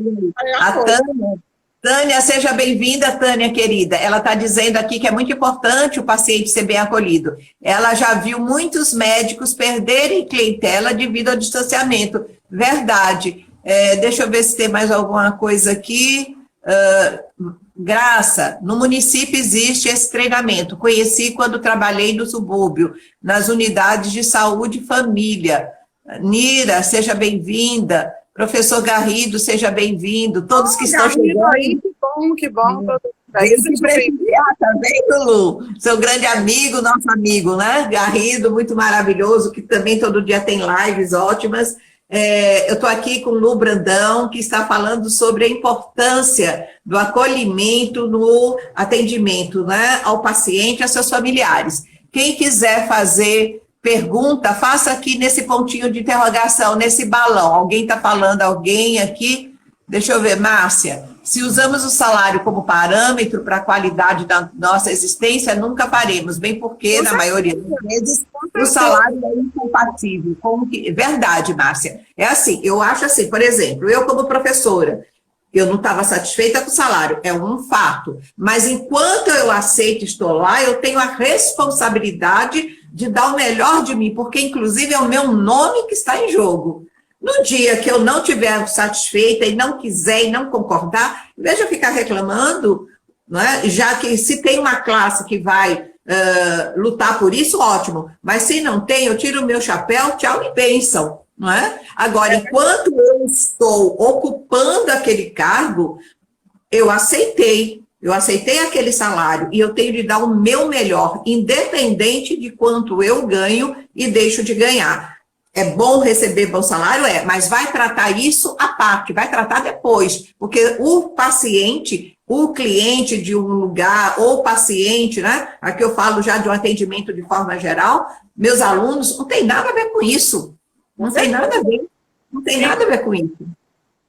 A: Tânia, seja bem-vinda, Tânia, querida. Ela está dizendo aqui que é muito importante o paciente ser bem acolhido. Ela já viu muitos médicos perderem clientela devido ao distanciamento. Verdade. Deixa eu ver se tem mais alguma coisa aqui. Graça, no município existe esse treinamento. Conheci quando trabalhei no subúrbio, nas unidades de saúde e família. Nira, seja bem-vinda. Professor Garrido, seja bem-vindo. Todos que estão chegando.
B: Aí, que bom.
A: Tá vendo, Lu? Seu grande amigo, nosso amigo, né? Garrido, muito maravilhoso, que também todo dia tem lives ótimas. Eu estou aqui com Lu Brandão, que está falando sobre a importância do acolhimento no atendimento, né, ao paciente e aos seus familiares. Quem quiser fazer pergunta, faça aqui nesse pontinho de interrogação, nesse balão. Alguém está falando, alguém aqui? Deixa eu ver, Márcia. Se usamos o salário como parâmetro para a qualidade da nossa existência, nunca faremos, bem porque, na maioria das vezes, o salário é incompatível. Verdade, Márcia. É assim, eu acho assim, por exemplo, eu como professora, eu não estava satisfeita com o salário, é um fato. Mas enquanto eu aceito e estou lá, eu tenho a responsabilidade de dar o melhor de mim, porque, inclusive, é o meu nome que está em jogo. No dia que eu não estiver satisfeita e não quiser e não concordar, em vez de eu ficar reclamando, né, já que se tem uma classe que vai lutar por isso, ótimo. Mas se não tem, eu tiro o meu chapéu, tchau e bênção. Não é? Agora, enquanto eu estou ocupando aquele cargo, eu aceitei aquele salário e eu tenho de dar o meu melhor, independente de quanto eu ganho e deixo de ganhar. É bom receber bom salário? Mas vai tratar isso à parte, vai tratar depois, porque o paciente, o cliente de um lugar, ou o paciente, né? Aqui eu falo já de um atendimento de forma geral, meus alunos, não tem nada a ver com isso. Não tem nada a ver. Não tem nada a ver com isso.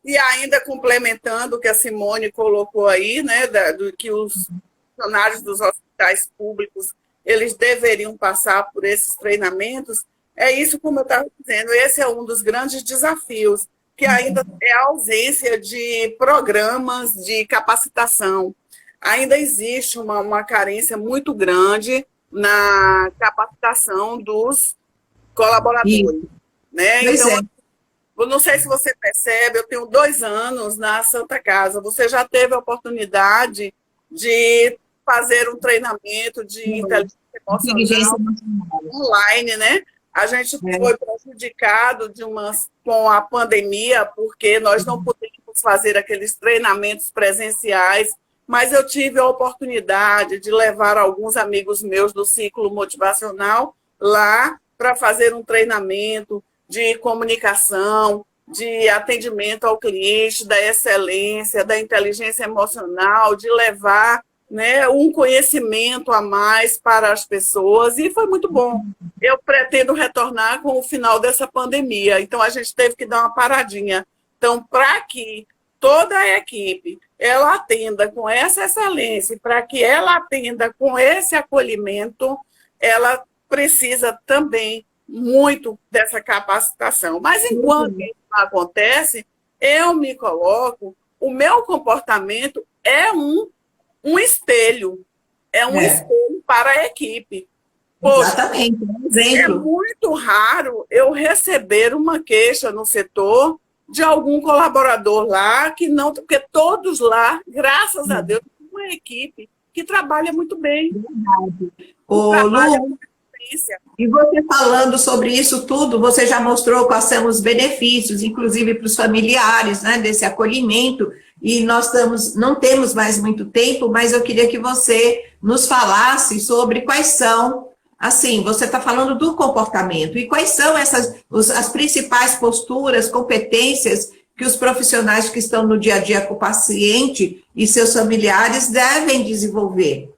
B: E ainda complementando o que a Simone colocou aí, né, do que os funcionários dos hospitais públicos, eles deveriam passar por esses treinamentos, é isso como eu estava dizendo, esse é um dos grandes desafios, que ainda é a ausência de programas de capacitação. Ainda existe uma carência muito grande na capacitação dos colaboradores. Né? Então, eu não sei se você percebe, eu tenho 2 anos na Santa Casa. Você já teve a oportunidade de fazer um treinamento de inteligência emocional online, né? A gente foi prejudicado com a pandemia, porque nós não pudemos fazer aqueles treinamentos presenciais, mas eu tive a oportunidade de levar alguns amigos meus do ciclo motivacional lá para fazer um treinamento de comunicação, de atendimento ao cliente, da excelência, da inteligência emocional, de levar né, um conhecimento a mais para as pessoas, e foi muito bom. Eu pretendo retornar com o final dessa pandemia, então a gente teve que dar uma paradinha. Então, para que toda a equipe ela atenda com essa excelência, para que ela atenda com esse acolhimento, ela precisa também muito dessa capacitação. Mas enquanto isso não acontece, eu me coloco, o meu comportamento é um espelho, espelho para a equipe. Poxa,
A: exatamente, um exemplo.
B: É muito raro eu receber uma queixa no setor de algum colaborador lá, que não, porque todos lá, graças a Deus, uma equipe que trabalha muito bem.
A: Verdade. Ô, Lu, e você falando sobre isso tudo, você já mostrou quais são os benefícios, inclusive para os familiares, né, desse acolhimento, e nós não temos mais muito tempo, mas eu queria que você nos falasse sobre quais são, assim, você está falando do comportamento, e quais são as principais posturas, competências que os profissionais que estão no dia a dia com o paciente e seus familiares devem desenvolver.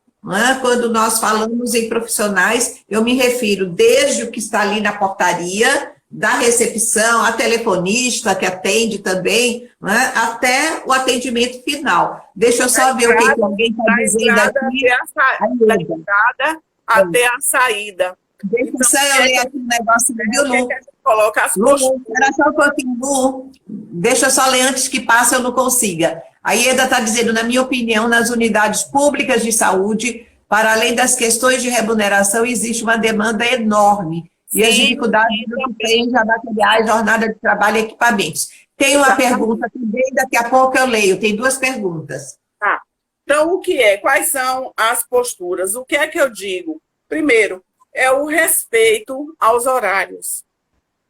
A: Quando nós falamos em profissionais, eu me refiro desde o que está ali na portaria, da recepção, a telefonista que atende também, até o atendimento final. Deixa eu só ver o que alguém está dizendo aqui.
B: Da entrada até a saída.
A: Deixa eu só ler aqui um negócio, viu, Lu?
B: Coloca as
A: Lu, espera só um pouquinho, Lu. Deixa eu só ler antes que passe, eu não consiga. A Ieda está dizendo, na minha opinião, nas unidades públicas de saúde, para além das questões de remuneração, existe uma demanda enorme. E as dificuldades do que tem já materiais, jornada de trabalho e equipamentos. Tem uma pergunta também, daqui a pouco eu leio. Tem duas perguntas.
B: Tá. Então, o que é? Quais são as posturas? O que é que eu digo? Primeiro, é o respeito aos horários.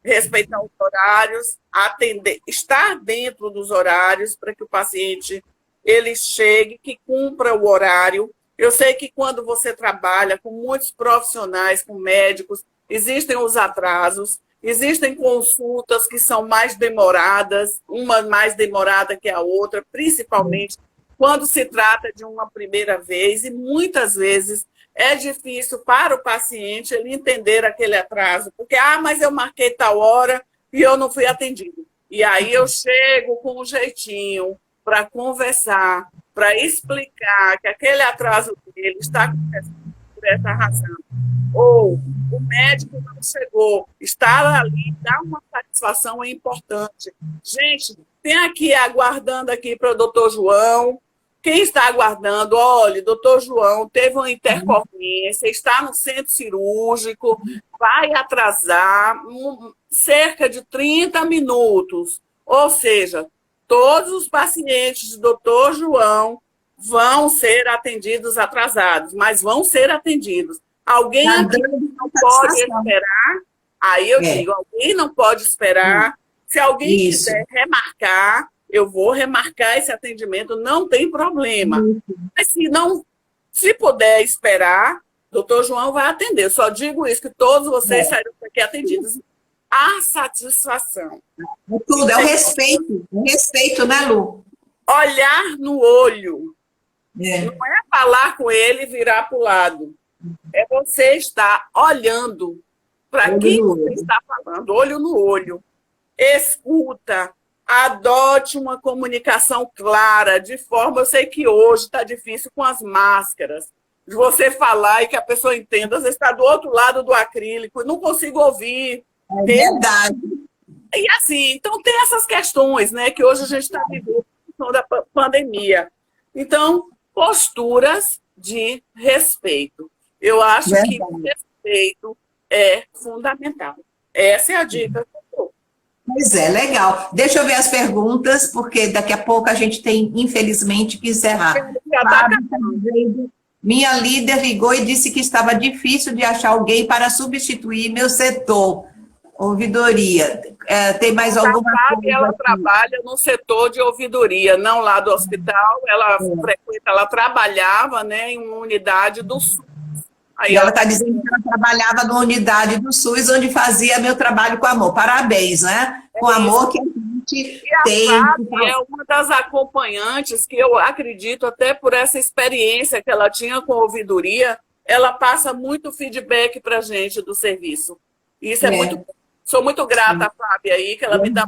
B: Respeitar os horários, atender, estar dentro dos horários para que o paciente ele chegue, que cumpra o horário. Eu sei que quando você trabalha com muitos profissionais, com médicos, existem os atrasos, existem consultas que são mais demoradas, uma mais demorada que a outra, principalmente quando se trata de uma primeira vez, e muitas vezes é difícil para o paciente ele entender aquele atraso, porque, mas eu marquei tal hora e eu não fui atendido. E aí eu chego com um jeitinho para conversar, para explicar que aquele atraso dele está acontecendo por essa razão. Ou o médico não chegou, estar ali, dar uma satisfação é importante. Gente, tem aqui aguardando aqui para o doutor João. Quem está aguardando, olha, doutor João teve uma intercorrência, está no centro cirúrgico, vai atrasar cerca de 30 minutos. Ou seja, todos os pacientes do doutor João vão ser atendidos atrasados, mas vão ser atendidos. Alguém aqui não pode esperar? Aí eu digo, alguém não pode esperar. Se alguém quiser remarcar, eu vou remarcar esse atendimento, não tem problema. Mas se puder esperar, doutor João vai atender. Eu só digo isso, que todos vocês saíram daqui atendidos. A satisfação.
A: Tudo, é o respeito, né, Lu?
B: Olhar no olho. Não é falar com ele e virar para o lado. É você estar olhando para quem você está falando, olho no olho. Escuta, adote uma comunicação clara, de forma, eu sei que hoje está difícil com as máscaras, de você falar e que a pessoa entenda, às vezes está do outro lado do acrílico, não consigo ouvir.
A: É verdade.
B: E assim, então tem essas questões, né, que hoje a gente está vivendo da pandemia. Então, posturas de respeito. Eu acho que o respeito é fundamental. Essa é a dica que eu dou.
A: Pois é, legal. Deixa eu ver as perguntas, porque daqui a pouco a gente tem, infelizmente, que encerrar. Minha líder ligou e disse que estava difícil de achar alguém para substituir meu setor. Ouvidoria. Tem mais alguma coisa?
B: Ela trabalha no setor de ouvidoria, não lá do hospital. Ela frequenta, ela trabalhava, né, em uma unidade do SUS.
A: Aí ela está dizendo que ela trabalhava numa unidade do SUS, onde fazia meu trabalho com amor. Parabéns, né? Com amor, que gente
B: E a
A: tem que
B: Fábio é uma das acompanhantes que eu acredito, até por essa experiência que ela tinha com ouvidoria, ela passa muito feedback para a gente do serviço. E isso é muito. Sou muito grata à Fábio aí, que ela me dá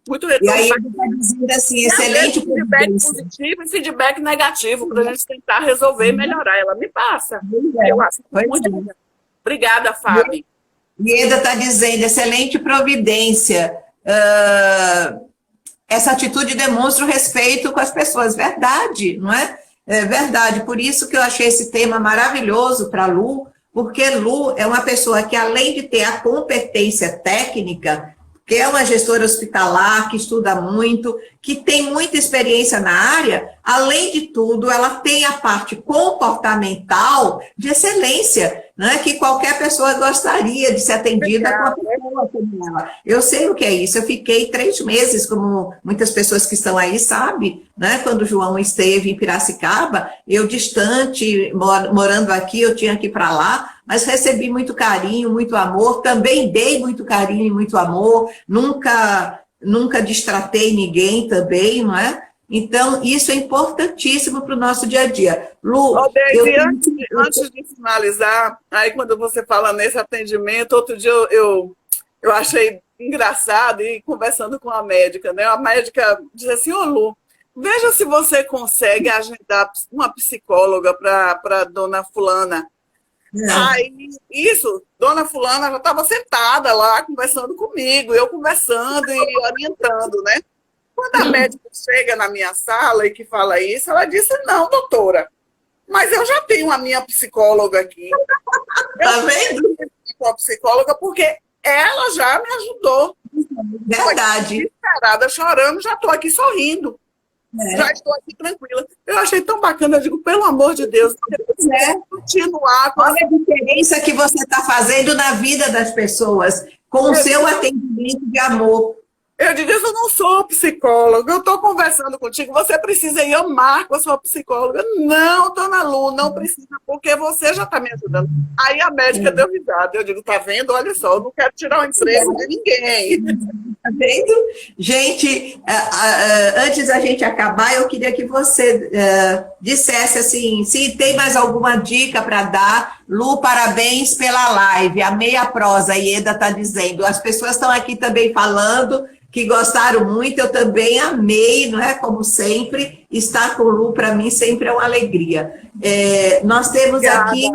B: muito
A: E
B: retorno.
A: aí ele está dizendo assim,
B: E às vezes
A: excelente
B: feedback
A: previdência.
B: positivo e feedback negativo para a gente tentar resolver e melhorar. Ela me passa.
A: É,
B: Eu acho
A: pois
B: muito
A: é.
B: legal. Obrigada, Fábio.
A: Ieda está dizendo, excelente providência. Essa atitude demonstra o respeito com as pessoas. Verdade, não é? É verdade. Por isso que eu achei esse tema maravilhoso para a Lu, porque Lu é uma pessoa que, além de ter a competência técnica, que é uma gestora hospitalar, que estuda muito, que tem muita experiência na área, além de tudo, ela tem a parte comportamental de excelência, né, que qualquer pessoa gostaria de ser atendida com a pessoa como ela. Eu sei o que é isso, eu fiquei 3 meses, como muitas pessoas que estão aí sabem, né, quando o João esteve em Piracicaba, eu distante, morando aqui, eu tinha que ir para lá, mas recebi muito carinho, muito amor, também dei muito carinho e muito amor, nunca distratei ninguém também, não é? Então, isso é importantíssimo para o nosso dia a dia. Lu,
B: Deise, antes de finalizar, aí quando você fala nesse atendimento, outro dia eu achei engraçado e conversando com a médica, né? A médica disse assim, ô Lu, veja se você consegue agendar uma psicóloga para dona fulana. Aí, isso, dona fulana já estava sentada lá, conversando comigo, eu conversando e orientando, né? Quando a médica chega na minha sala e que fala isso, ela disse, não, doutora, mas eu já tenho a minha psicóloga aqui.
A: Tá vendo?
B: Com a psicóloga, porque ela já me ajudou.
A: Verdade.
B: Desesperada, chorando, já estou aqui sorrindo. Já estou aqui tranquila. Eu achei tão bacana, eu digo, pelo amor de Deus, continuar com
A: Olha a diferença que você está fazendo na vida das pessoas, com o seu atendimento de amor.
B: Eu digo, eu não sou psicóloga, eu estou conversando contigo, você precisa ir amar com a sua psicóloga. Não, dona Lu, não precisa, porque você já está me ajudando. Aí a médica deu risada, eu digo, tá vendo? Olha só, eu não quero tirar o emprego de ninguém.
A: Tá vendo? Gente, antes da gente acabar, eu queria que você dissesse assim, se tem mais alguma dica para dar. Lu, parabéns pela live, amei a prosa, a Ieda está dizendo. As pessoas estão aqui também falando que gostaram muito, eu também amei, não é? Como sempre, estar com o Lu, para mim, sempre é uma alegria. Nós temos aqui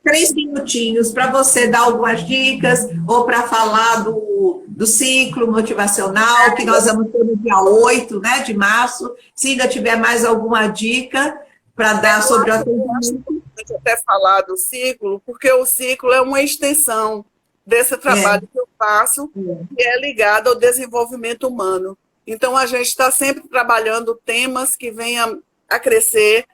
A: 3 minutinhos para você dar algumas dicas ou para falar do ciclo motivacional, que nós vamos ter no dia 8, né, de março. Se ainda tiver mais alguma dica para dar sobre o atendimento.
B: Até falar do ciclo, porque o ciclo é uma extensão desse trabalho que eu faço, que é ligado ao desenvolvimento humano. Então, a gente está sempre trabalhando temas que venham a crescer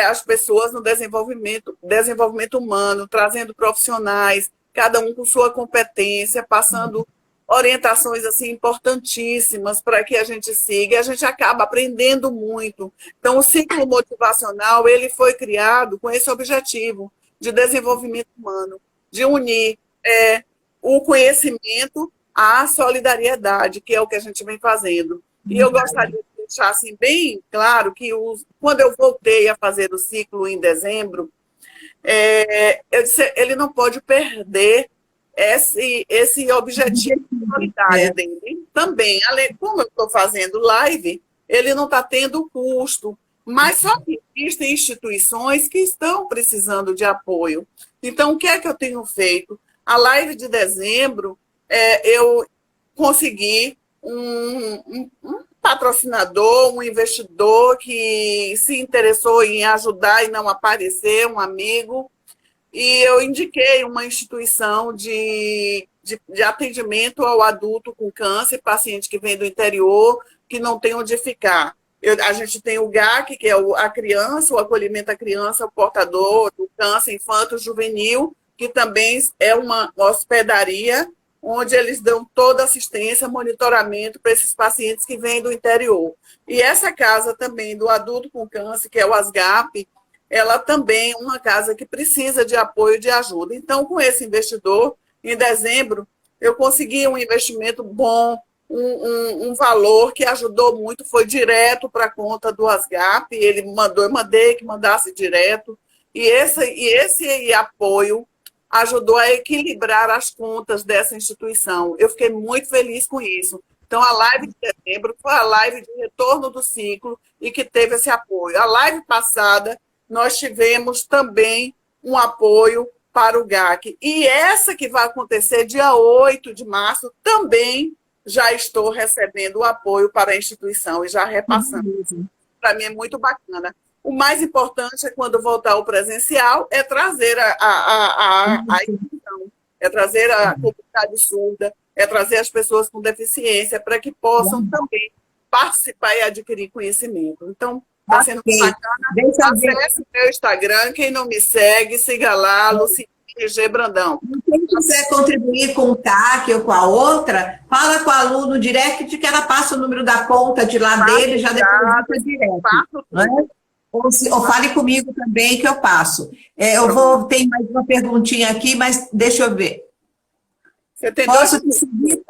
B: as pessoas no desenvolvimento humano, trazendo profissionais, cada um com sua competência, passando orientações assim importantíssimas para que a gente siga, e a gente acaba aprendendo muito. Então, o ciclo motivacional, ele foi criado com esse objetivo de desenvolvimento humano, de unir o conhecimento à solidariedade, que é o que a gente vem fazendo. E eu gostaria de deixar assim, bem claro que quando eu voltei a fazer o ciclo em dezembro, eu disse, ele não pode perder esse objetivo solidário dele. Também, como eu estou fazendo live, ele não está tendo custo, mas só que existem instituições que estão precisando de apoio. Então, o que é que eu tenho feito? A live de dezembro, eu consegui um patrocinador, um investidor que se interessou em ajudar e não aparecer, um amigo, e eu indiquei uma instituição de atendimento ao adulto com câncer, paciente que vem do interior, que não tem onde ficar. A gente tem o GAC, que é a criança, o acolhimento à criança, o portador do câncer infanto-juvenil, que também é uma hospedaria, onde eles dão toda assistência, monitoramento para esses pacientes que vêm do interior. E essa casa também do adulto com câncer, que é o ASGAP, ela também é uma casa que precisa de apoio e de ajuda. Então, com esse investidor, em dezembro, eu consegui um investimento bom um valor que ajudou muito, foi direto para a conta do ASGAP, ele mandou, eu mandei que mandasse direto, e esse apoio ajudou a equilibrar as contas dessa instituição. Eu fiquei muito feliz com isso. Então, a live de dezembro foi a live de retorno do ciclo e que teve esse apoio. A live passada, nós tivemos também um apoio para o GAC. E essa que vai acontecer dia 8 de março, também já estou recebendo o apoio para a instituição e já repassando. Para mim é muito bacana. O mais importante é, quando voltar ao presencial, é trazer a instituição, é trazer a comunidade surda, é trazer as pessoas com deficiência para que possam também participar e adquirir conhecimento. Então, está sendo bacana. Acesse o meu Instagram, quem não me segue, siga lá, Luciene G. Brandão.
A: Quem quiser contribuir com o TAC ou com a outra, fala com a Lu no direct que ela passa o número da conta de lá dele, já deposita direto. Não é? Ou fale comigo também que eu passo. Tem mais uma perguntinha aqui, mas deixa eu ver.
B: Você tem
A: Posso te seguir,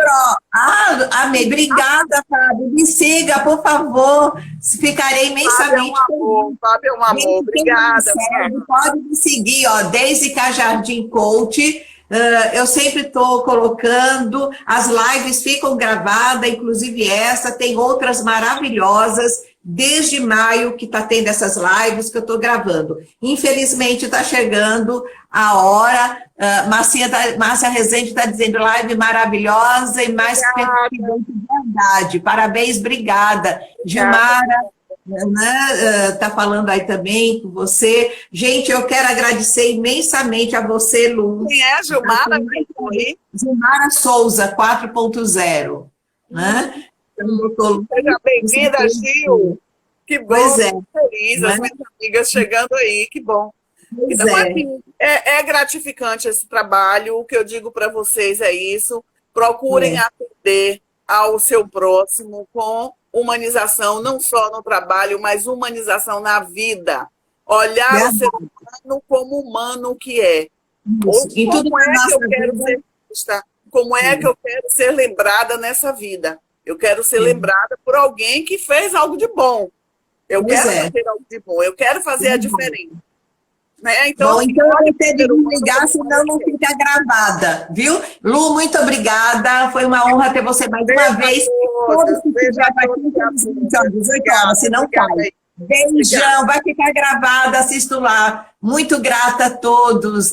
A: amei. Obrigada, Fábio. Me siga, por favor. Ficarei imensamente
B: feliz. Fábio é um amor. Obrigada.
A: Pode me seguir, Deise Cajardim Coach. Eu sempre estou colocando, as lives ficam gravadas, inclusive essa, tem outras maravilhosas, desde maio que está tendo essas lives que eu estou gravando. Infelizmente está chegando a hora, Márcia Rezende está dizendo live maravilhosa e mais que de verdade. Parabéns, obrigada. Gilmara está falando aí também com você. Gente, eu quero agradecer imensamente a você, Lu.
B: Quem é Gilmara?
A: Gilmara Souza, 4.0. Né?
B: Seja bem-vinda, Gil. Que bom,
A: pois é.
B: Feliz, as minhas amigas chegando aí, que bom. Então, assim, é gratificante esse trabalho. O que eu digo para vocês é isso. Procurem atender ao seu próximo com humanização, não só no trabalho, mas humanização na vida. Olhar o ser humano como humano que é. Como é que eu quero ser vista? Como é que eu quero ser lembrada nessa vida? Eu quero ser lembrada por alguém que fez algo de bom. Eu quero fazer algo de bom. Eu quero fazer a diferença. Né? Então,
A: bom, então eu tenho que me ligar, senão não fica gravada, viu? Lu, muito obrigada. Foi uma honra ter você mais uma vez. Todos que estiver aqui, 18 horas, se não cai. Beijão, vai ficar gravada, assisto lá. Muito grata a todos.